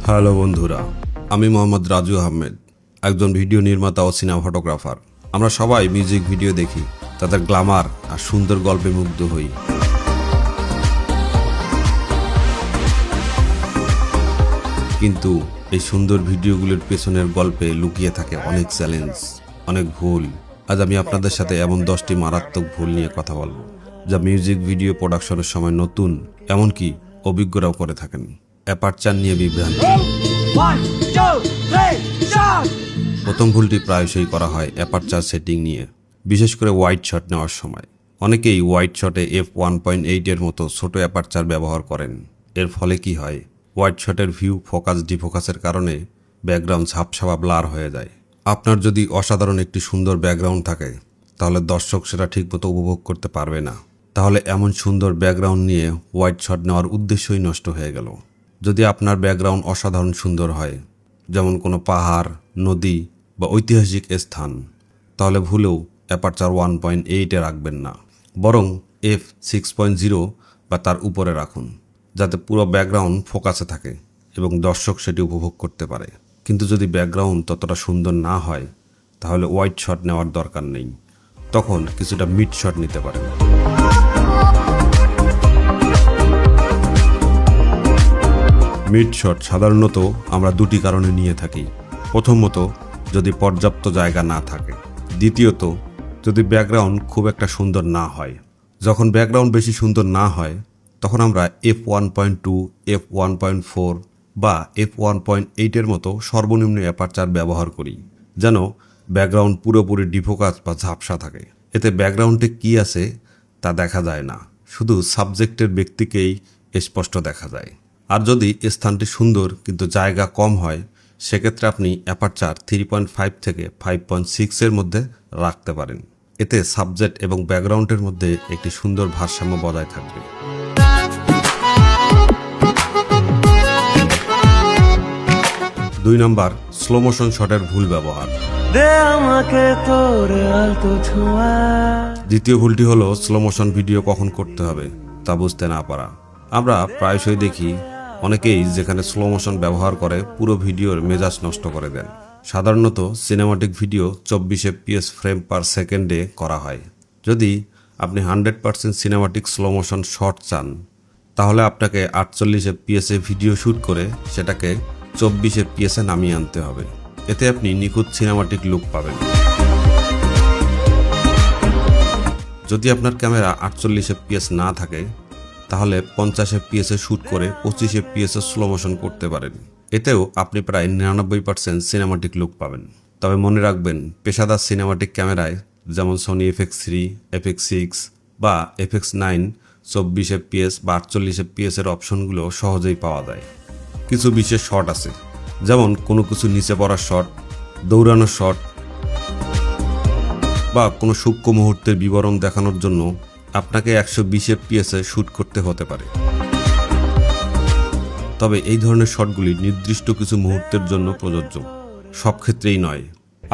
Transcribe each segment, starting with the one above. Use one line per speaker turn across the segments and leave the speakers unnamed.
Hello বন্ধুরা, আমি মোহাম্মদ রাজু আহমেদ, একজন ভিডিও নির্মাতা ও সিনেমা ফটোগ্রাফার। আমরা সবাই মিউজিক ভিডিও দেখি, তাদের গ্ল্যামার আর সুন্দর গল্পে মুগ্ধ হই। কিন্তু এই সুন্দর ভিডিওগুলোর পেছনের গল্পে লুকিয়ে থাকে অনেক চ্যালেঞ্জ, অনেক ভুল। আজ আমি আপনাদের সাথে এমন 10টি মারাত্মক ভুল নিয়ে কথা বলবো, যা মিউজিক ভিডিও প্রোডাকশনের সময় নতুন, এমনকি অভিজ্ঞরাও করে থাকেন। অ্যাপারচার নিয়ে বিভ্রান্তি। প্রথম ভুলটি প্রায়শই করা হয় অ্যাপারচার সেটিং নিয়ে, বিশেষ করে ওয়াইড শট নেওয়ার সময়। অনেকেই ওয়াইড শটে f1.8 এর মতো ছোট অ্যাপারচার ব্যবহার করেন। এর ফলে কি হয়, ওয়াইড শটের ভিউ ফোকাস ডিফোকাসের কারণে ব্যাকগ্রাউন্ড ঝাপসা বা ব্লার হয়ে যায়। আপনার যদি অসাধারণ একটি সুন্দর ব্যাকগ্রাউন্ড থাকে, তাহলে দর্শক সেটা ঠিকমতো উপভোগ করতে পারবে না। তাহলে এমন সুন্দর ব্যাকগ্রাউন্ড নিয়ে ওয়াইড শট নেওয়ার উদ্দেশ্যই নষ্ট হয়ে গেল। যদি আপনার ব্যাকগ্রাউন্ড অসাধারণ সুন্দর হয়, যেমন কোনো পাহাড়, নদী বা ঐতিহাসিক স্থান, তাহলে ভুলেও অ্যাপারচার 1.8-এ রাখবেন না, বরং f6.0 বা তার উপরে রাখুন, যাতে পুরো ব্যাকগ্রাউন্ড ফোকাসে থাকে এবং দর্শক সেটি উপভোগ করতে পারে। কিন্তু যদি ব্যাকগ্রাউন্ড ততটা সুন্দর না হয়, তাহলে ওয়াইড শট নেওয়ার দরকার নেই, তখন কিছুটা মিড শট নিতে পারেন। মিড শট সাধারণত আমরা দুটি কারণে নিয়ে থাকি। প্রথমত, যদি পর্যাপ্ত জায়গা না থাকে। দ্বিতীয়ত, যদি ব্যাকগ্রাউন্ড খুব একটা সুন্দর না হয়। যখন ব্যাকগ্রাউন্ড বেশি সুন্দর না হয়, তখন আমরা f1.2, f1.4 বা f1.8 এর মতো সর্বনিম্ন অ্যাপারচার ব্যবহার করি, যেন ব্যাকগ্রাউন্ড পুরোপুরি ডিফোকাস বা ঝাপসা থাকে। এতে ব্যাকগ্রাউন্ডে কি আছে তা দেখা যায় না, শুধু সাবজেক্টের ব্যক্তিকেই স্পষ্ট দেখা যায়। আর যদি স্থানটি সুন্দর কিন্তু জায়গা কম হয়, সেক্ষেত্রে আপনি অ্যাপারচার 3.5 থেকে 5.6 এর মধ্যে রাখতে পারেন। এতে সাবজেক্ট এবং ব্যাকগ্রাউন্ডের মধ্যে একটি সুন্দর ভারসাম্য বজায় থাকবে। 2 নম্বর, স্লো মোশন শটের ভুল ব্যবহার। দ্বিতীয় ভুলটি হলো স্লো মোশন ভিডিও কখন করতে হবে তা বুঝতে না পারা। আমরা প্রায়শই দেখি অনেকেই যেখানে স্লো মোশন ব্যবহার করে পুরো ভিডিওর মেজাজ নষ্ট করে দেন। সাধারণত সিনেমাটিক ভিডিও 24 fps ফ্রেম পার সেকেন্ডে করা হয়। যদি আপনি 100% সিনেমাটিক স্লো মোশন শট চান, তাহলে আপনাকে 48 fps এ ভিডিও শ্যুট করে সেটাকে 24 fps এ নামিয়ে আনতে হবে। এতে আপনি নিখুঁত সিনেমাটিক লুক পাবেন। যদি আপনার ক্যামেরা 48 fps না থাকে, তাহলে 50 fps এ শ্যুট করে 25 fps এ স্লো মোশন করতে পারেন। এতেও আপনি প্রায় 99% সিনেমাটিক লুক পাবেন। তবে মনে রাখবেন, পেশাদার সিনেমাটিক ক্যামেরায় যেমন সনি FX3, FX6 বা FX9 24 fps বা 48 fps এর অপশনগুলো সহজেই পাওয়া যায়। কিছু বিশেষ শট আছে, যেমন কোনো কিছু নিচে পড়ার শট, দৌড়ানোর শট বা কোনো সূক্ষ্ম মুহূর্তের বিবরণ দেখানোর জন্য আপনাকে 120 fps এ শ্যুট করতে হতে পারে। তবে এই ধরনের শটগুলি নির্দিষ্ট কিছু মুহূর্তের জন্য প্রযোজ্য, সব ক্ষেত্রেই নয়।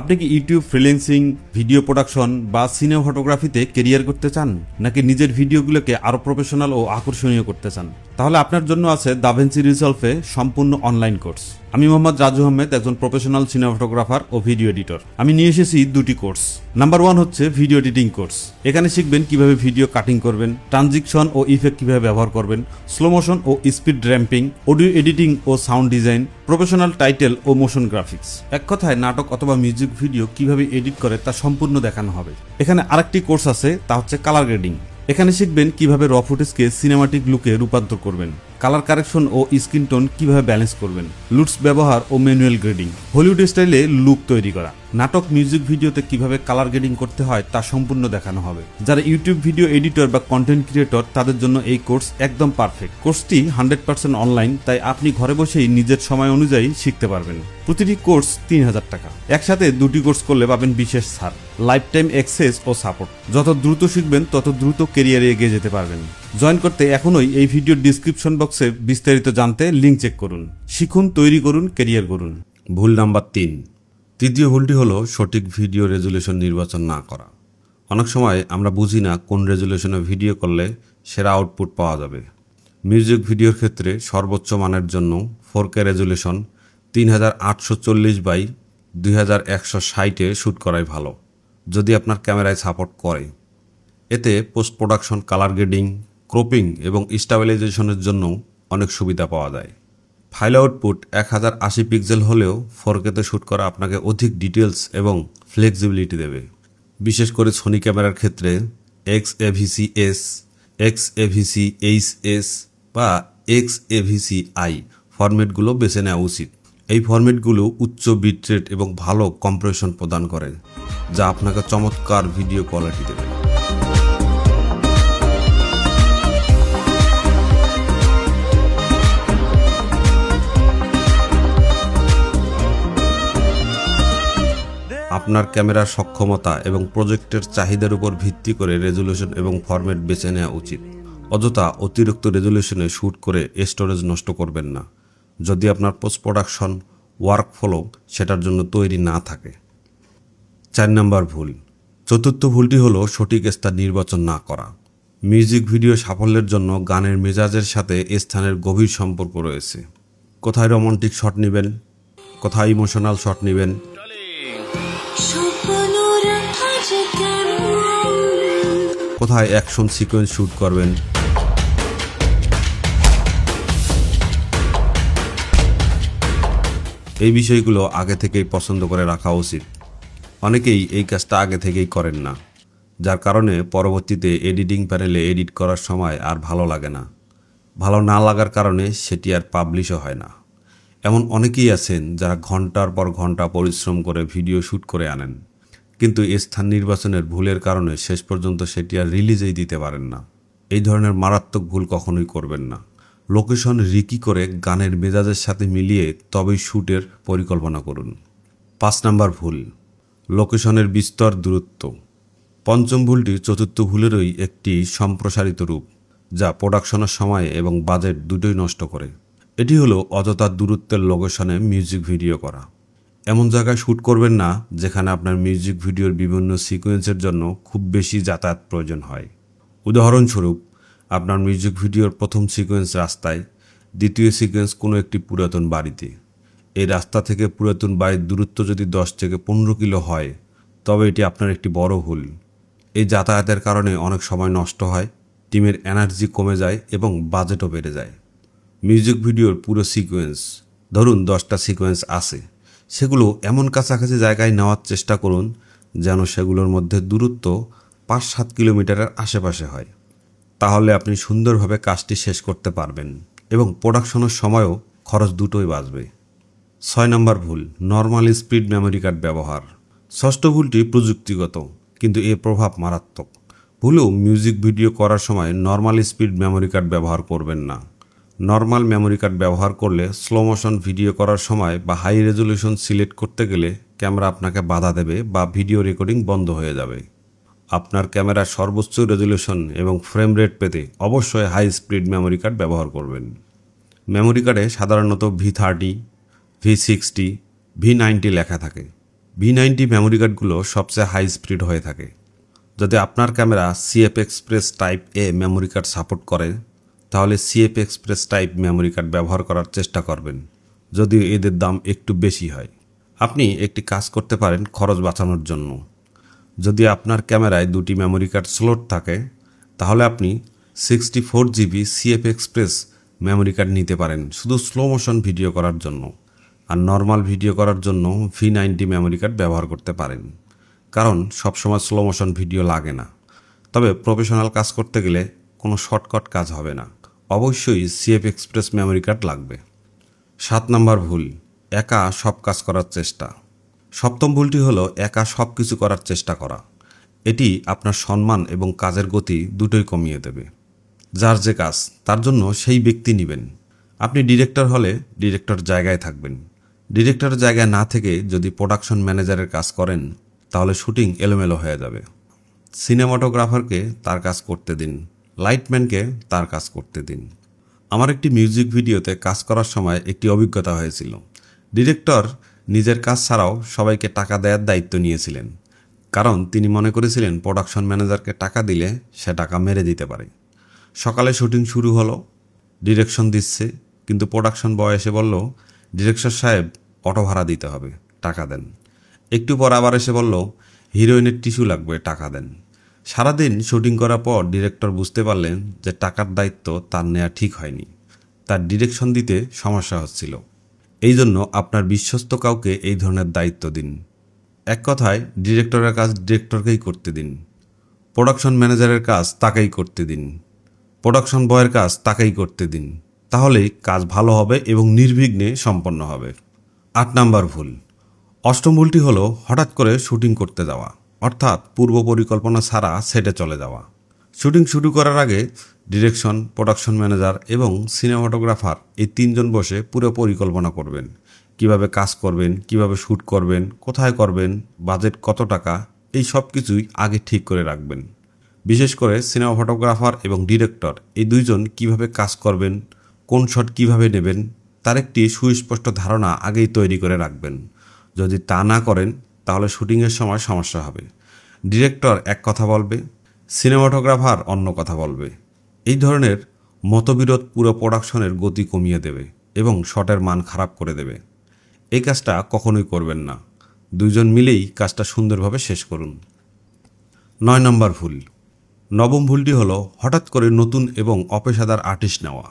আপনি কি ইউটিউব ফ্রিল্যান্সিং, ভিডিও প্রোডাকশন বা সিনেমা ফটোগ্রাফিতে ক্যারিয়ার করতে চান, নাকি নিজের ভিডিওগুলোকে আরো প্রফেশনাল ও আকর্ষণীয় করতে চান? তাহলে আপনার জন্য আছে দাভিন্সি রিজলভে সম্পূর্ণ অনলাইন কোর্স। আমি মোহাম্মদ রাজু আহমেদ, একজন প্রফেশনাল সিনেমা ফটোগ্রাফার ও ভিডিও এডিটর। আমি নিয়ে এসেছি দুটি কোর্স। নাম্বার 1 হচ্ছে ভিডিও এডিটিং কোর্স। এখানে শিখবেন কিভাবে ভিডিও কাটিং করবেন, ট্রানজিকশন ও ইফেক্ট কিভাবে ব্যবহার করবেন, স্লো মোশন ও স্পিড র্যাম্পিং, অডিও এডিটিং ও সাউন্ড ডিজাইন, প্রফেশনাল টাইটেল ও মোশন গ্রাফিক্স। এক কথায় নাটক অথবা মিউজিক ভিডিও কিভাবে এডিট করে তা সম্পূর্ণ দেখানো হবে। এখানে আরেকটি কোর্স আছে, তা হচ্ছে কালার গ্রেডিং। এখানে শিখবেন কিভাবে র ফুটেজকে সিনেমাটিক লুকে রূপান্তর করবেন, কালার কারেকশন ও স্কিন টোন কিভাবে ব্যালেন্স করবেন, লুটস ব্যবহার ও ম্যানুয়াল গ্রেডিং, হলিউড স্টাইলে লুক তৈরি করা, নাটক, মিউজিক ভিডিওতে কিভাবে কালার গ্রেডিং করতে হয় তা সম্পূর্ণ দেখানো হবে। যারা ইউটিউব ভিডিও এডিটর বা কন্টেন্ট ক্রিয়েটর, তাদের জন্য এই কোর্স একদম পারফেক্ট। কোর্সটি 100% অনলাইন, তাই আপনি ঘরে বসেই নিজের সময় অনুযায়ী শিখতে পারবেন। প্রতিটি কোর্স 3000 টাকা। একসাথে দুটি কোর্স করলে পাবেন বিশেষ ছাড়, লাইফ টাইম অ্যাক্সেস ও সাপোর্ট। যত দ্রুত শিখবেন তত দ্রুত ক্যারিয়ারে এগিয়ে যেতে পারবেন। জয়েন করতে এখনই এই ভিডিওর ডিসক্রিপশন বক্সে বিস্তারিত জানতে লিঙ্ক চেক করুন। শিখুন, তৈরি করুন, ক্যারিয়ার করুন।
ভুল নাম্বার 3। তৃতীয় ভুলটি হলো সঠিক ভিডিও রেজুলেশন নির্বাচন না করা। অনেক সময় আমরা বুঝি না কোন রেজুলেশনে ভিডিও করলে সেরা আউটপুট পাওয়া যাবে। মিউজিক ভিডিওর ক্ষেত্রে সর্বোচ্চ মানের জন্য 4K রেজুলেশন 3840 বাই 2160-এ শ্যুট করাই ভালো যদি আপনার ক্যামেরায় সাপোর্ট করে। এতে post production, colour grading, cropping এবং স্টেবিলাইজেশনের জন্য অনেক সুবিধা পাওয়া যায়। ফাইল আউটপুট 1080 পিক্সেল হলেও 4K-তে শ্যুট করা আপনাকে অধিক ডিটেলস এবং ফ্লেক্সিবিলিটি দেবে। বিশেষ করে সোনি ক্যামেরার ক্ষেত্রে XAVC-S, XAVC-HS বা XAVC-I ফরম্যাটগুলো বেছে নেওয়া উচিত। এই ফরম্যাটগুলো উচ্চ বিটরেট এবং ভালো কম্প্রেশন প্রদান করে, যা আপনাকে চমৎকার ভিডিও কোয়ালিটি দেবে। আপনার ক্যামেরার সক্ষমতা এবং প্রজেক্টের চাহিদার উপর ভিত্তি করে রেজুলেশন এবং ফরম্যাট বেছে নেওয়া উচিত। অযথা অতিরিক্ত রেজুলেশনে শ্যুট করে স্টোরেজ নষ্ট করবেন না যদি আপনার পোস্ট প্রোডাকশন ওয়ার্কফ্লো সেটার জন্য তৈরি না থাকে। 4 নম্বর ভুল। চতুর্থ ভুলটি হলো সঠিক স্থান নির্বাচন না করা। মিউজিক ভিডিও সাফল্যের জন্য গানের মেজাজের সাথে স্থানের গভীর সম্পর্ক রয়েছে। কোথায় রোমান্টিক শট নেবেন, কোথায় ইমোশনাল শট নেবেন, কোথায় অ্যাকশন সিকোয়েন্স শ্যুট করবেন, এই বিষয়গুলো আগে থেকেই পছন্দ করে রাখা উচিত। অনেকেই এই কাজটা আগে থেকেই করেন না, যার কারণে পরবর্তীতে এডিটিং প্যানেলে এডিট করার সময় আর ভালো লাগে না। ভালো না লাগার কারণে সেটি আর পাবলিশও হয় না। এমন অনেকেই আছেন যারা ঘন্টার পর ঘন্টা পরিশ্রম করে ভিডিও শ্যুট করে আনেন, কিন্তু স্থান নির্বাচনের ভুলের কারণে শেষ পর্যন্ত সেটি আর রিলিজেই দিতে পারেন না। এই ধরনের মারাত্মক ভুল কখনোই করবেন না। লোকেশন রিকি করে গানের মেজাজের সাথে মিলিয়ে তবেই শ্যুটের পরিকল্পনা করুন। 5 নম্বর ভুল। লোকেশনের বিস্তর দূরত্ব। পঞ্চম ভুলটি চতুর্থ ভুলেরই একটি সম্প্রসারিত রূপ, যা প্রোডাকশনের সময় এবং বাজেট দুটোই নষ্ট করে। এটি হলো অযথা দূরত্বের লোকেশনে মিউজিক ভিডিও করা। এমন জায়গায় শ্যুট করবেন না যেখানে আপনার মিউজিক ভিডিওর বিভিন্ন সিকোয়েন্সের জন্য খুব বেশি যাতায়াত প্রয়োজন হয়। উদাহরণস্বরূপ, আপনার মিউজিক ভিডিওর প্রথম সিকোয়েন্স রাস্তায়, দ্বিতীয় সিকোয়েন্স কোনো একটি পুরাতন বাড়িতে। এই রাস্তা থেকে পুরাতন বাড়ির দূরত্ব যদি 10 থেকে 15 কিলো হয়, তবে এটি আপনার একটি বড় ভুল। এই যাতায়াতের কারণে অনেক সময় নষ্ট হয়, টিমের এনার্জি কমে যায় এবং বাজেটও বেড়ে যায়। মিউজিক ভিডিওর পুরো সিকোয়েন্স, ধরুন 10টা সিকোয়েন্স আছে, সেগুলো এমন কাছাকাছি জায়গায় নেওয়ার চেষ্টা করুন যেন সেগুলোর মধ্যে দূরত্ব 5-7 কিলোমিটারের আশেপাশে হয়। তাহলে আপনি সুন্দরভাবে কাজটি শেষ করতে পারবেন এবং প্রোডাকশনের সময়ও খরচ দুটোই বাঁচবে। 6 নম্বর ভুল। নর্মাল স্পিড মেমোরি কার্ড ব্যবহার। ষষ্ঠ ভুলটি প্রযুক্তিগত, কিন্তু এর প্রভাব মারাত্মক। ভুলেও মিউজিক ভিডিও করার সময় নর্মাল স্পিড মেমোরি কার্ড ব্যবহার করবেন না। নর্মাল মেমোরি কার্ড ব্যবহার করলে স্লো মোশন ভিডিও করার সময় বা হাই রেজুলেশন সিলেক্ট করতে গেলে ক্যামেরা আপনাকে বাধা দেবে বা ভিডিও রেকর্ডিং বন্ধ হয়ে যাবে। আপনার ক্যামেরার সর্বোচ্চ রেজুলেশন এবং ফ্রেম রেট পেতে অবশ্যই হাই স্পিড মেমোরি কার্ড ব্যবহার করবেন। মেমোরি কার্ডে সাধারণত V30, V60, V90 লেখা থাকে। V90 মেমোরি কার্ডগুলো সবচেয়ে হাই স্পিড হয়ে থাকে। যদি আপনার camera CF Express type A memory card support করে, তাহলে CF Express type memory card ব্যবহার করার চেষ্টা করবেন, যদিও এদের দাম একটু বেশি হয়। আপনি একটি কাজ করতে পারেন খরচ বাঁচানোর জন্য। যদি আপনার ক্যামেরায় 2টি মেমোরি কার্ড স্লট থাকে, তাহলে আপনি 64 GB CF Express memory card নিতে পারেন শুধু স্লো মোশন ভিডিও করার জন্য, আর নর্মাল ভিডিও করার জন্য V90 মেমোরি কার্ড ব্যবহার করতে পারেন, কারণ সবসময় স্লো মোশন ভিডিও লাগে না। তবে প্রফেশনাল কাজ করতে গেলে কোনো শর্টকাট কাজ হবে না, অবশ্যই CF Express মেমোরি কার্ড লাগবে। 7 নম্বর ভুল। একা সব কাজ করার চেষ্টা। সপ্তম ভুলটি হলো একা সব কিছু করার চেষ্টা করা। এটি আপনার সম্মান এবং কাজের গতি দুটোই কমিয়ে দেবে। যার যে কাজ তার জন্য সেই ব্যক্তি নেবেন। আপনি ডিরেক্টর হলে ডিরেক্টর জায়গায় থাকবেন। ডিরেক্টর জায়গায় না থেকে যদি প্রোডাকশন ম্যানেজারের কাজ করেন, তাহলে শুটিং এলোমেলো হয়ে যাবে। সিনেমাটোগ্রাফারকে তার কাজ করতে দিন, লাইটম্যানকে তার কাজ করতে দিন। আমার একটি মিউজিক ভিডিওতে কাজ করার সময় একটি অভিজ্ঞতা হয়েছিল। ডিরেক্টর নিজের কাজ ছাড়াও সবাইকে টাকা দেওয়ার দায়িত্ব নিয়েছিলেন, কারণ তিনি মনে করেছিলেন প্রোডাকশন ম্যানেজারকে টাকা দিলে সে টাকা মেরে দিতে পারে। সকালে শুটিং শুরু হলো, ডিরেকশন দিচ্ছে, কিন্তু প্রোডাকশন বয় এসে বলল, ডিরেক্টর সাহেব অটো ভাড়া দিতে হবে, টাকা দেন। একটু পর আবার এসে বলল, হিরোইনের টিস্যু লাগবে, টাকা দেন। সারাদিন শুটিং করার পর ডিরেক্টর বুঝতে পারলেন যে টাকার দায়িত্ব তার নেওয়া ঠিক হয়নি, তার ডিরেকশন দিতে সমস্যা হচ্ছিল। এই জন্য আপনার বিশ্বস্ত কাউকে এই ধরনের দায়িত্ব দিন। এক কথায়, ডিরেক্টরের কাজ ডিরেক্টরকেই করতে দিন, প্রোডাকশন ম্যানেজারের কাজ তাকেই করতে দিন, প্রোডাকশন বয়ের কাজ তাকেই করতে দিন। তাহলেই কাজ ভালো হবে এবং নির্বিঘ্নে সম্পন্ন হবে। 8 নাম্বার ভুল। অষ্টম ভুলটি হলো হঠাৎ করে শুটিং করতে যাওয়া, অর্থাৎ পূর্ব পরিকল্পনা ছাড়া সেটে চলে যাওয়া। শুটিং শুরু করার আগে ডিরেকশন, প্রোডাকশন ম্যানেজার এবং সিনেমাটোগ্রাফার এই 3 জন বসে পুরো পরিকল্পনা করবেন। কিভাবে কাজ করবেন, কিভাবে শ্যুট করবেন, কোথায় করবেন, বাজেট কত টাকা, এই সব কিছুই আগে ঠিক করে রাখবেন। বিশেষ করে সিনেমা ফটোগ্রাফার এবং ডিরেক্টর এই 2 জন কীভাবে কাজ করবেন, কোন শট কিভাবে নেবেন, তার একটি সুস্পষ্ট ধারণা আগেই তৈরি করে রাখবেন। যদি তা না করেন তাহলে শুটিংয়ের সময় সমস্যা হবে। ডিরেক্টর এক কথা বলবে, সিনেমাটোগ্রাফার অন্য কথা বলবে। এই ধরনের মতবিরোধ পুরো প্রোডাকশনের গতি কমিয়ে দেবে এবং শটের মান খারাপ করে দেবে। এই কাজটা কখনোই করবেন না। 2 জন মিলেই কাজটা সুন্দরভাবে শেষ করুন। 9 নম্বর ভুল। নবম ভুলটি হলো হঠাৎ করে নতুন এবং অপেশাদার আর্টিস্ট নেওয়া।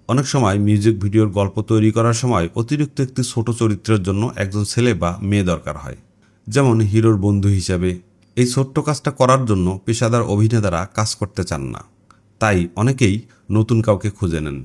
অনেক সময় মিউজিক ভিডিওর গল্প তৈরি করার সময় অতিরিক্ত একটি ছোট চরিত্রের জন্য একজন ছেলে বা মেয়ে দরকার হয়, যেমন হিরোর বন্ধু হিসাবে। এই ছোট্ট কাজটা করার জন্য পেশাদার অভিনেতারা কাজ করতে চান না, তাই অনেকেই নতুন কাউকে খুঁজে নেন।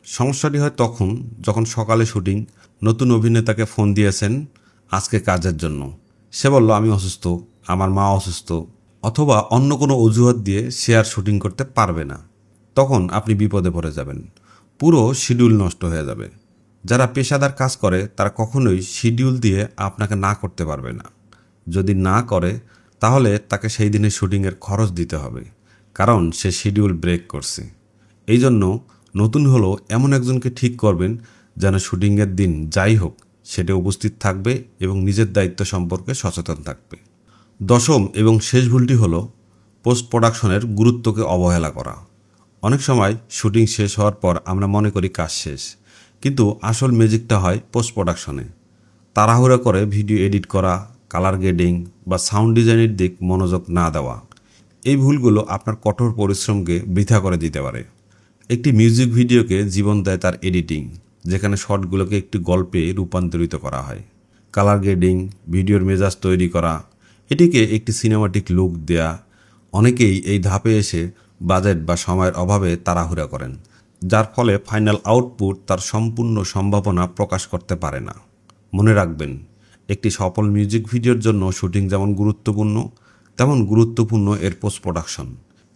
সমস্যাটি হয় তখন যখন সকালে শুটিং, নতুন অভিনেতাকে ফোন দিয়েছেন আজকে কাজের জন্য, সে বলল আমি অসুস্থ, আমার মা অসুস্থ, অথবা অন্য কোনো অজুহাত দিয়ে সে আর শুটিং করতে পারবে না। তখন আপনি বিপদে পড়ে যাবেন, পুরো শিডিউল নষ্ট হয়ে যাবে। যারা পেশাদার কাজ করে তারা কখনোই শিডিউল দিয়ে আপনাকে না করতে পারবে না। যদি না করে তাহলে তাকে সেই দিনের শুটিংয়ের খরচ দিতে হবে, কারণ সে শিডিউল ব্রেক করছে। এই জন্য নতুন হলো এমন একজনকে ঠিক করবেন যেন শুটিংয়ের দিন যাই হোক সেটা উপস্থিত থাকবে এবং নিজের দায়িত্ব সম্পর্কে সচেতন থাকবে। 10ম এবং শেষ ভুলটি হলো পোস্ট প্রোডাকশনের গুরুত্বকে অবহেলা করা। অনেক সময় শুটিং শেষ হওয়ার পর আমরা মনে করি কাজ শেষ, কিন্তু আসল ম্যাজিকটা হয় পোস্ট প্রোডাকশনে। তাড়াহুড়া করে ভিডিও এডিট করা, কালার গ্রেডিং বা সাউন্ড ডিজাইনের দিক মনোযোগ না দেওয়া, এই ভুলগুলো আপনার কঠোর পরিশ্রমকে বৃথা করে দিতে পারে। একটি মিউজিক ভিডিওকে জীবন দেয় তার এডিটিং, যেখানে শটগুলোকে একটি গল্পে রূপান্তরিত করা হয়। কালার গ্রেডিং, ভিডিওর মেজাজ তৈরি করা, এটিকে একটি সিনেমাটিক লুক দেয়া। অনেকেই এই ধাপে এসে বাজেট বা সময়ের অভাবে তাড়াহুড়া করেন, যার ফলে ফাইনাল আউটপুট তার সম্পূর্ণ সম্ভাবনা প্রকাশ করতে পারে না। মনে রাখবেন, একটি সফল মিউজিক ভিডিওর জন্য শুটিং যেমন গুরুত্বপূর্ণ, তেমন গুরুত্বপূর্ণ এর পোস্ট প্রোডাকশন।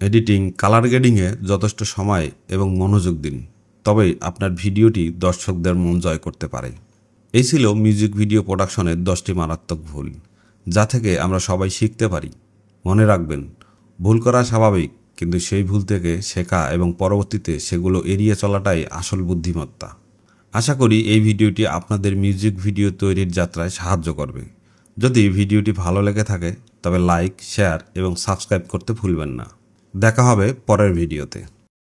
এডিটিং, কালার গ্রেডিংয়ে যথেষ্ট সময় এবং মনোযোগ দিন, তবেই আপনার ভিডিওটি দর্শকদের মন জয় করতে পারে। এই ছিল মিউজিক ভিডিও প্রোডাকশনের 10টি মারাত্মক ভুল, যা থেকে আমরা সবাই শিখতে পারি। মনে রাখবেন, ভুল করা স্বাভাবিক, কিন্তু সেই ভুল থেকে শেখা এবং পরবর্তীতে সেগুলো এড়িয়ে চলাটাই আসল বুদ্ধিমত্তা। আশা করি এই ভিডিওটি আপনাদের মিউজিক ভিডিও তৈরির যাত্রায় সাহায্য করবে। যদি ভিডিওটি ভালো লেগে থাকে তবে লাইক, শেয়ার এবং সাবস্ক্রাইব করতে ভুলবেন না। দেখা হবে পরের ভিডিওতে।